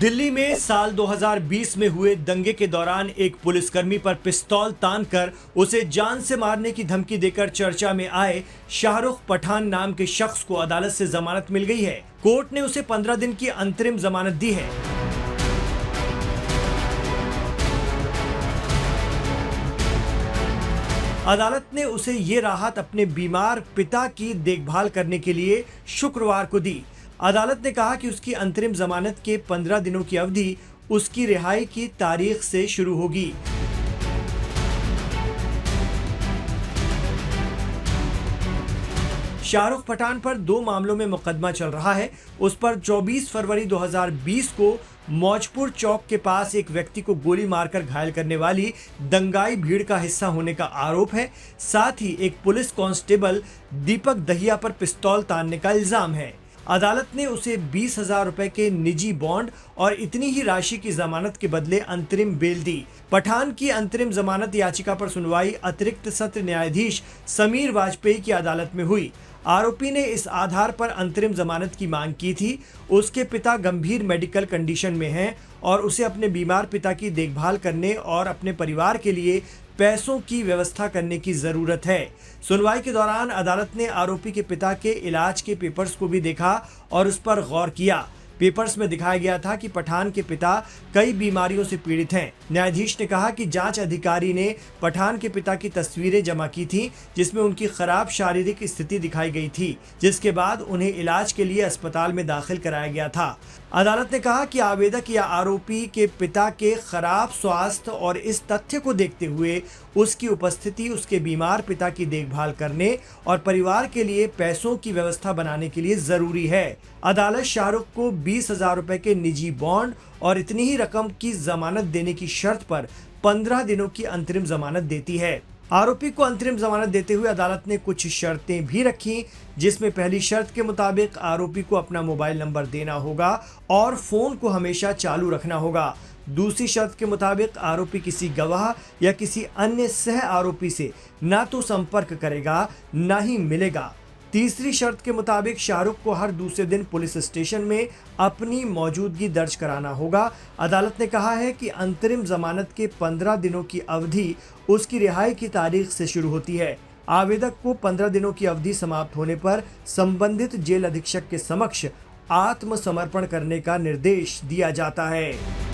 दिल्ली में साल 2020 में हुए दंगे के दौरान एक पुलिसकर्मी पर पिस्तौल तानकर उसे जान से मारने की धमकी देकर चर्चा में आए शाहरुख पठान नाम के शख्स को अदालत से जमानत मिल गई है। कोर्ट ने उसे 15 दिन की अंतरिम जमानत दी है। अदालत ने उसे ये राहत अपने बीमार पिता की देखभाल करने के लिए शुक्रवार को दी। अदालत ने कहा कि उसकी अंतरिम जमानत के 15 दिनों की अवधि उसकी रिहाई की तारीख से शुरू होगी। शाहरुख पठान पर 2 मामलों में मुकदमा चल रहा है। उस पर 24 फरवरी 2020 को मौजपुर चौक के पास एक व्यक्ति को गोली मारकर घायल करने वाली दंगाई भीड़ का हिस्सा होने का आरोप है। साथ ही एक पुलिस कांस्टेबल दीपक दहिया पर पिस्तौल तानने का इल्जाम है। अदालत ने उसे 20,000 रुपए के निजी बॉन्ड और इतनी ही राशि की जमानत के बदले अंतरिम बेल दी। पठान की अंतरिम जमानत याचिका पर सुनवाई अतिरिक्त सत्र न्यायाधीश समीर वाजपेयी की अदालत में हुई। आरोपी ने इस आधार पर अंतरिम जमानत की मांग की थी। उसके पिता गंभीर मेडिकल कंडीशन में हैं और उसे अपने बीमार पिता की देखभाल करने और अपने परिवार के लिए पैसों की व्यवस्था करने की जरूरत है। सुनवाई के दौरान अदालत ने आरोपी के पिता के इलाज के पेपर्स को भी देखा और उस पर गौर किया। पेपर्स में दिखाया गया था कि पठान के पिता कई बीमारियों से पीड़ित हैं। न्यायाधीश ने कहा कि जांच अधिकारी ने पठान के पिता की तस्वीरें जमा की थी, जिसमें उनकी खराब शारीरिक स्थिति दिखाई गई थी, जिसके बाद उन्हें इलाज के लिए अस्पताल में दाखिल कराया गया था। अदालत ने कहा कि आवेदक या आरोपी के पिता के खराब स्वास्थ्य और इस तथ्य को देखते हुए उसकी उपस्थिति उसके बीमार पिता की देखभाल करने और परिवार के लिए पैसों की व्यवस्था बनाने के लिए जरूरी है। अदालत शाहरुख को 20,000 रुपए के निजी बॉन्ड और इतनी ही रकम की जमानत देने की शर्त पर 15 दिनों की अंतरिम जमानत देती है। आरोपी को अंतरिम जमानत देते हुए अदालत ने कुछ शर्तें भी रखी, जिसमें पहली शर्त के मुताबिक आरोपी को अपना मोबाइल नंबर देना होगा और फोन को हमेशा चालू रखना होगा। दूसरी शर्त के मुताबिक आरोपी किसी गवाह या किसी अन्य सह आरोपी से ना तो संपर्क करेगा ना ही मिलेगा। तीसरी शर्त के मुताबिक शाहरुख को हर दूसरे दिन पुलिस स्टेशन में अपनी मौजूदगी दर्ज कराना होगा। अदालत ने कहा है कि अंतरिम जमानत के 15 दिनों की अवधि उसकी रिहाई की तारीख से शुरू होती है। आवेदक को 15 दिनों की अवधि समाप्त होने पर संबंधित जेल अधीक्षक के समक्ष आत्मसमर्पण करने का निर्देश दिया जाता है।